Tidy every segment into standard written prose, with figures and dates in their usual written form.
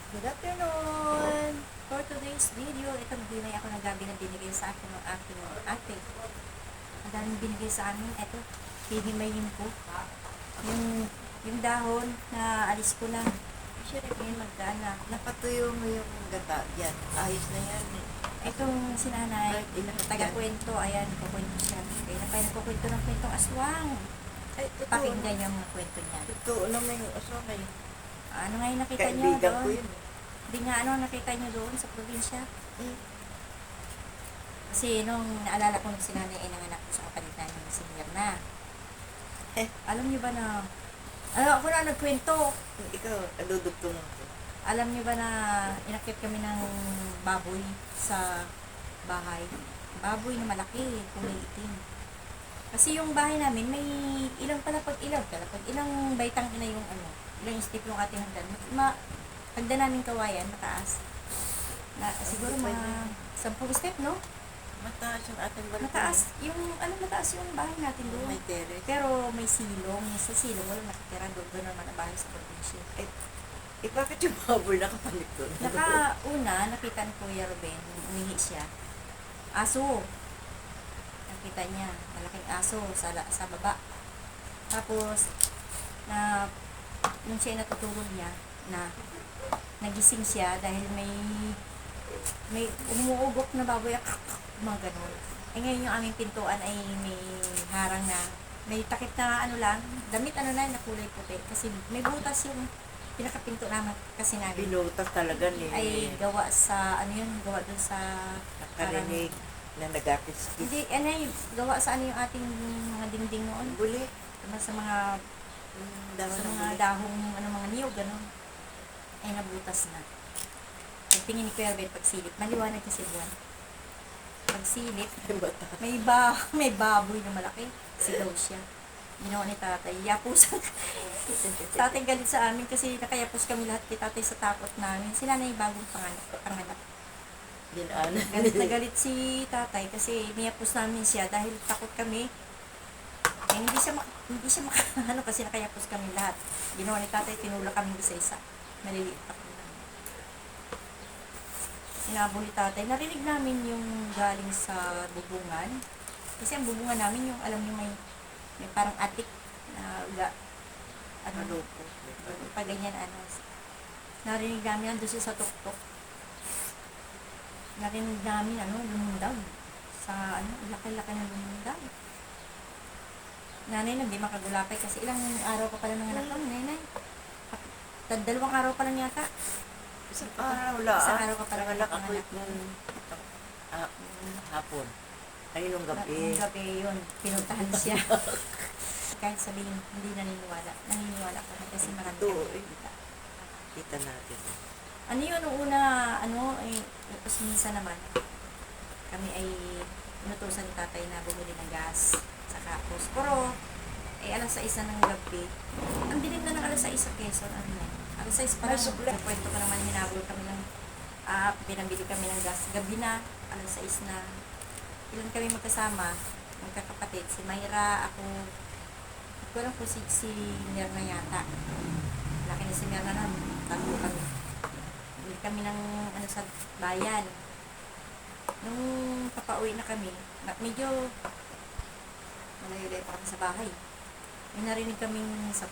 Good afternoon! For today's video, itong dinay ako ng gabi na binigay sa akin ng aking ate. Ang daming binigay sa amin. Ito, hihimayin ko. Yung dahon na alis ko lang. Siyempre, ngayon magdaan na. Napatuyo mo yung gata. Yan. Ayos na yan. Itong sinanay, Right, ilapit yan. taga-kwento. Ayan, kukwento siya. Kaya na pa nagkukwento ng kwentong aswang. Ay, totoo. Pakinggan niya ang mga kwento niya. Totoo naman yung aswang. Ano nga yung nakita niyo Kaibigan ko doon? yun. Hindi nga ano nakita niyo doon sa probinsya? Eh, Kasi nung naalala ko nung si nanay ay nanganak ko sa kapalit namin si Mirna. Alam niyo ba na, ako na nagkwento. ikaw, aludugtong ko. Alam niyo ba na inakit kami ng baboy sa bahay? Baboy na malaki, kulay itim. Kasi yung bahay namin may ilang palapag-ilang, ilang baitang ina yung ilang step yung ating hagdan. Hagdan namin kawayan, mataas. Siguro mga 10 step, no? Mataas yung ating balkon. Mataas yung bahay natin doon. May terrace. Pero may silong. Sa silong, wala nakatira doon. Doon naman ang bahay sa probinsya. Eh, bakit yung baboy nakapalit doon? Nakita ni Kuya Ruben, umihi siya. Aso. Nakita niya, malaking aso sa baba. Tapos, nung siya natutulog niya, nagising siya dahil may umuugok na baboy, mga ganun. Eh ngayon yung aming pintuan ay may harang na, may takip na damit na kulay puti. Kasi may butas yung pinakapinto naman kasi namin. Pinutas talaga ni. Ay gawa sa, gawa dun sa, Nakarinig na nagakis-kis. hindi, gawa sa yung ating mga dingding noon. Buli. Sa mga, dahong, mga niyog, gano'n. Ay nabutas na. Pagtingin ni Kuya Ben, pagsilip, maliwanag kasi buwan. Pagsilip, may baboy na malaki. Sigaw siya. Ginawa ni tatay. Yapusan. Tatay galit sa amin kasi nakayapos kami lahat kay tatay sa takot namin. Sila na yung bagong panganak. Galit na galit si tatay kasi niyapos namin siya dahil takot kami. Eh, hindi siya kasi nakayapos kami lahat. Ginawa ni tatay, tinulak kami isa-isa. Maliliit pa kami. Sinabong ni tatay. Narinig namin yung galing sa bubungan. Kasi ang bubungan namin yung, alam niyo, may parang atik na pag ganyan, narinig namin doon siya sa tuktok. Narinig namin, lumundag. Sa, laki-laki ng lumundag. Nanay, hindi makagulapay kasi ilang araw pa pala nanganak kami, nanay. 2 araw pa lang yata. Isang araw ka pala nangalak ako nung hapon. Ay, nung gabi. Nung gabi yun, pinuntahan siya. Kahit sabihin, hindi naniniwala. Naniniwala ko na kasi marami kami kita. Kita natin. Ano yun, nung una, tapos minsan naman, kami ay inutusan ni tatay na bumili ng gas, saka posporo, alas 6 ng gabi. Ang dilim na ng alas 6 sa Quezon, alas 6 pa lang. Sa kwento ko naman, hinabol kami ng, pinambili kami ng gas. Gabi na, alas 6 na. Ilan kami magkasama, magkakapatid. Si Mayra, ako, hindi ko alam kung si Mirna yata. Laki na si Mirna na, tago kami. Bili kami ng, sa bayan. Nung papauwi na kami, medyo malayo-layo pa kami sa bahay. May narinig kaming sa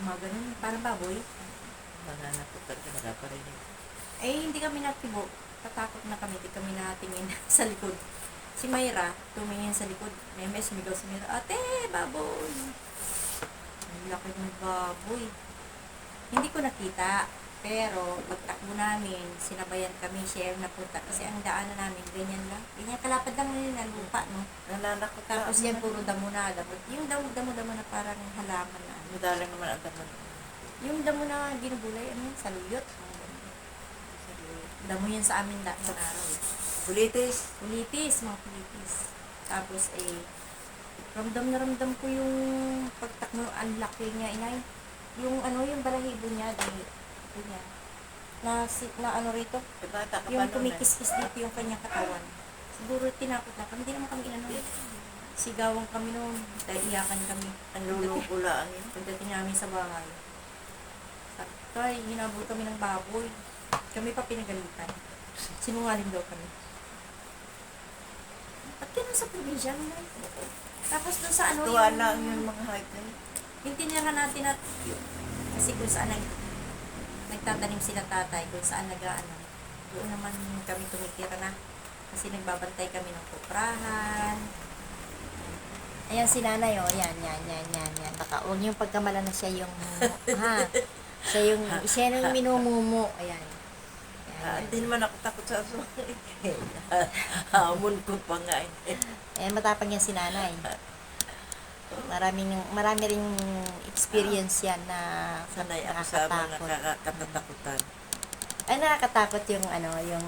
mga ganun, parang baboy. Mananakot talaga, nakaparinig. Hindi kami natibo. Tatakot na kami, di kami natingin sa likod. Si Mayra, tumingin sa likod. May sumigaw si Mayra, ate, baboy! Ang laki ng baboy. Hindi ko nakita. Pero, pagtakbo namin, sinabayan kami, share na punta. Kasi ang daanan namin, ganyan lang. Ganyan, kalapad lang nila na lupa, no? Nananakot na. Tapos yan, puro damo na. Yung damo-damo na parang halaman na. Madalang naman ang damo. Yung damo na ginugulay, saluyot. Damo yan sa amin sa araw. Pulitis. Mga pulitis. Tapos, ramdam na ramdam ko yung pagtakbo, ang laki niya, inay. Yung balahibo niya, niya. Rito, Bata ka pa yung noon. kumikis-kis dito yung kanyang katawan. Siguro tinakot na kami, hindi naman kami sigawan kami noon, dahil iyakan kami. Ang lulupula ang yun. Pagdating namin sa bahay. Tay, hinabol kami ng baboy. Kami pa pinagalitan. Sinungaling daw kami. Ba't ganun sa probinsya? Nay? Tapos dun sa ano Tuwa lang yung mga height na yun. yung tinira natin at kasi kung saan nagtatanim sila tatay, kung saan doon naman kami tumitira na. Kasi nagbabantay kami ng kuprahan. Ayan si nanay, oh. Yan. Baka huwag yung pagkamala na siya yung, ha? Siya yung minumumo. Ayan. Hindi naman ako takot sa aso. Hamon ko pa nga eh. Ayan, matapang yan si nanay. Marami ring experience yan na Sanay ako sa mga nakakatakot. katatakutan. Ay, nakakatakot yung yung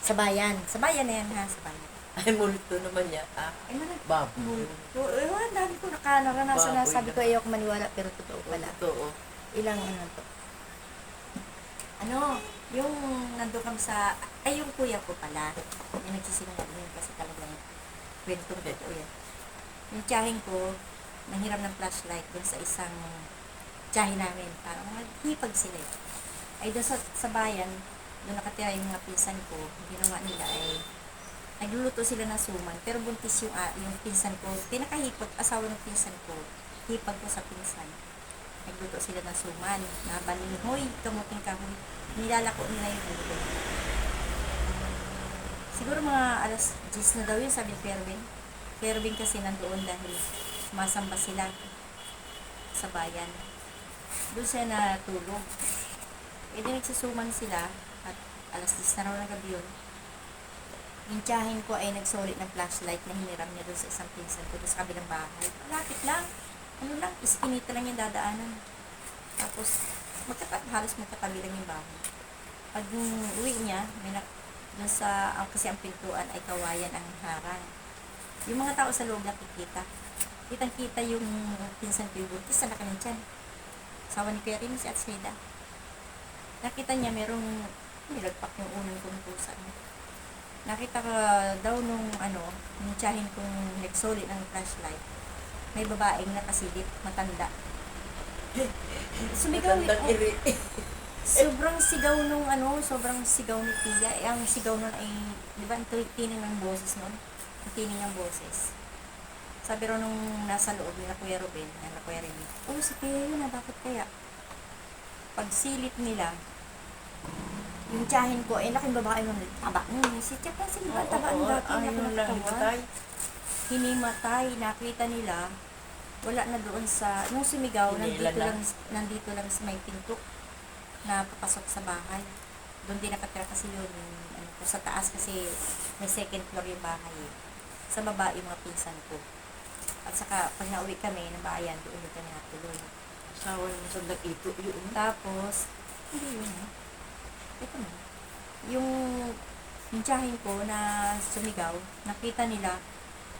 sa bayan. Sa bayan na yan, ha? Sa bayan. Ay, multo naman niya. Ay, Baboy. Ewan, dami ko naranasan na Baboy sabi ko na. ayoko maniwala pero totoo pala. Totoo. Ilang to. Yung nandun kami sa, yung kuya ko pala, yung nagsisinungaling yun kasi talagang kwentong totoo yan. Yung tiyahin ko, nanghiram ng flashlight dun sa isang tiyahin namin. Parang naghipag sila eh. Ay doon sa bayan, doon nakatira yung mga pinsan ko, yung ginawa nila ay nagluluto sila ng suman, pero buntis yung pinsan ko, pinakahipag, asawa ng pinsan ko, hipag ko sa pinsan. Nagluto sila ng suman, na balinghoy, kamuting kahoy, nilalako nila yung ulo. Siguro mga alas 10 na daw yun, sabi ni Pervin. Pervin kasi nandoon dahil sumasamba sila sa bayan. Doon siya natulog. E di nagsasuman sila at alas 10 na raw ng gabi yun. Yung tiyahin ko ay nagsulit ng flashlight na hiniram niya doon sa isang pinsan ko doon sa kabilang bahay. Malapit lang. Iskinita lang yung dadaanan. Tapos, halos magkatabi lang yung bahay. Pag uwi niya, doon sa, kasi ang pintuan ay kawayan ang harang. Yung mga tao sa loob nakikita. Kitang-kita yung pinsan ko yung buntis sa laki ng tiyan. Asawa ni Kuya Rin, si Atseda. Nakita niya merong nilagpak yung unang kumpusan. Nakita ka daw nung tiyahin kong nagsulit ng flashlight. May babaeng nakasilip, matanda. Sumigaw Matandang iri. sobrang sigaw ni Tia. Ang sigaw nun ay, di ba, ang tining ng boses nun? Ang tining ng boses. Sabi raw nung nasa loob nila Kuya Ruben, si Tia yun, bakit kaya? Pagsilip nila, yung tiyahin ko, laking babae nun, taba nun. Si Tia pa, sino ba taba nun dati? Ayun lang, himatay. Hinimatay, nakita nila, wala na doon sa, nung sumigaw, Hinila na. nandito lang sa may pinto na papasok sa bahay. Doon din nakatira kasi yun, sa taas kasi may second floor yung bahay. Sa baba yung mga pinsan ko. At saka, pag nauwi kami ng bayan, doon din kami natuloy. Asawa ng sandag ito. Yun. Tapos, hindi yun ito na. Yung tiyahin ko na sumigaw, nakita nila,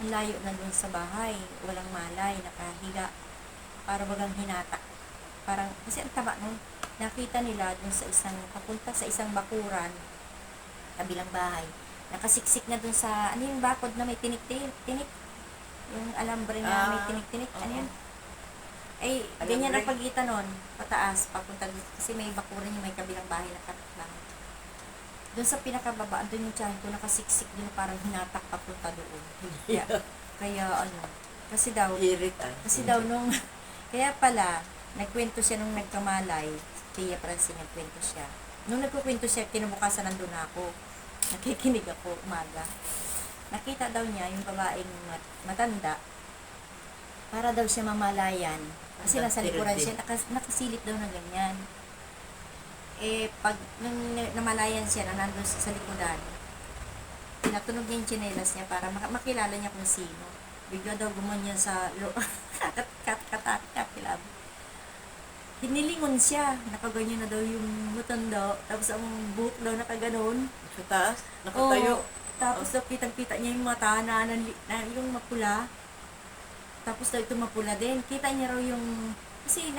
ang layo na doon sa bahay, walang malay, nakahiga, para bagang hinata. Parang, kasi ang taba nun, nakita nila doon sa papunta sa isang bakuran, kabilang bahay, nakasiksik na doon sa, yung bakod na may tinik, yung alambre na may tinik, yun? Ay, ganyan ang pagitan nun, pataas, papunta doon, kasi may bakuran yung may kabilang bahay na kataklang. Doon sa pinakababa, doon yung tiyahin ko, nakasiksik din parang hinatak papunta doon. Kaya kasi daw, kaya pala, nagkwento siya nung nagkamalay, Tia Francine, nagkwento siya. Nung nagkukwento siya, kinabukasan nandun ako. Nakikinig ako, umaga. Nakita daw niya yung babaeng matanda, para daw siya mamalayan. Kasi nasa likuran siya, nakasilip daw na ganyan. Pag namalayan siya na nandun sa likodan, pinatunog niya yung tsinelas niya para makilala niya kung sino. Bigla daw gumanyan sa katakilab. Hinilingon siya, nakaganyan na daw yung matanda, tapos ang buhok daw nakaganon. Sa taas, nakatayo. Tapos daw kitang-kita niya yung mata na yung mapula. Tapos daw ito mapula din. Kita niya raw yung, kasi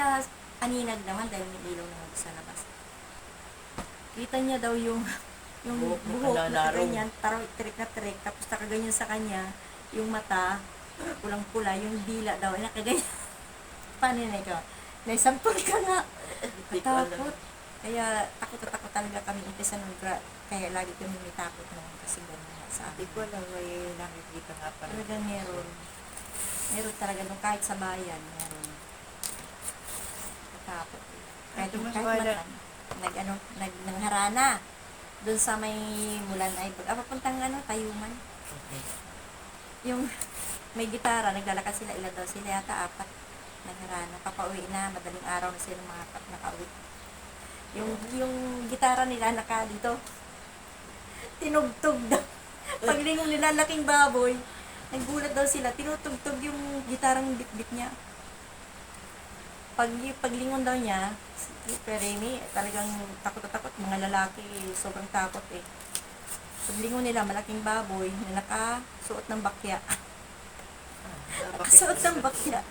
aninag naman dahil may ilaw naman sa labas. Kita niya daw yung buhok na ganyan, trik na trik, tapos nakaganyan sa kanya, yung mata, pulang-pula, yung dila daw, nakaganyan. Paano na ikaw? Naisampol ka nga. Katakot. Kaya takot na takot talaga kami umpisa nung kaya lagi kami may takot nung kasi gano'n nga sa Hindi amin. ko alam, may nakikita nga pa rin. Talagang meron. Meron talaga nung kahit sa bayan, meron. Takot. Kahit, Ito mas kahit wala. nangharana. Doon sa may Mulan ay papuntang Tayuman. Okay. Yung may gitara, naglalakad sila, ilan daw sila yata, 4. Nagharana, papauwi na, madaling araw na sila mga nakauwi. Yung gitara nila dito, tinugtog daw. Paglingon nila, laking baboy, naggulat daw sila, tinutugtog yung gitarang bit-bit niya. Paglingon daw niya, si Peremi, talagang takot na takot, mga lalaki, sobrang takot eh. Paglingon nila, malaking baboy, na nakasuot ng bakya. Nakasuot ng bakya.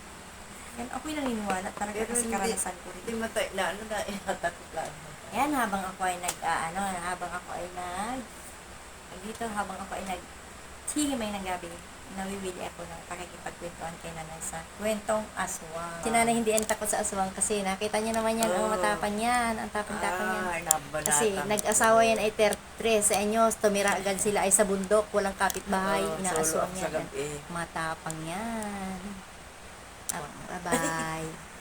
Yan, ako'y naniniwala talaga Pero kasi hindi- karanasan ko Hindi rin. matay na, inatakot lang. Yan, habang ako ay habang ako ay hihimay ng gabi, nawiwili ako ng pakikipagkwentuhan kay nanay sa kwentong aswang. Si nanay hindi ang takot sa aswang kasi nakita niyo naman yan, ang Oo. matapang yan, ang tapang-tapang yan. Nabanatan. Kasi nag-asawa yan ay 13 anyos, tumira agad sila ay sa bundok, walang kapitbahay, inaaswang sa yan. gabi. Matapang yan. Bye-bye.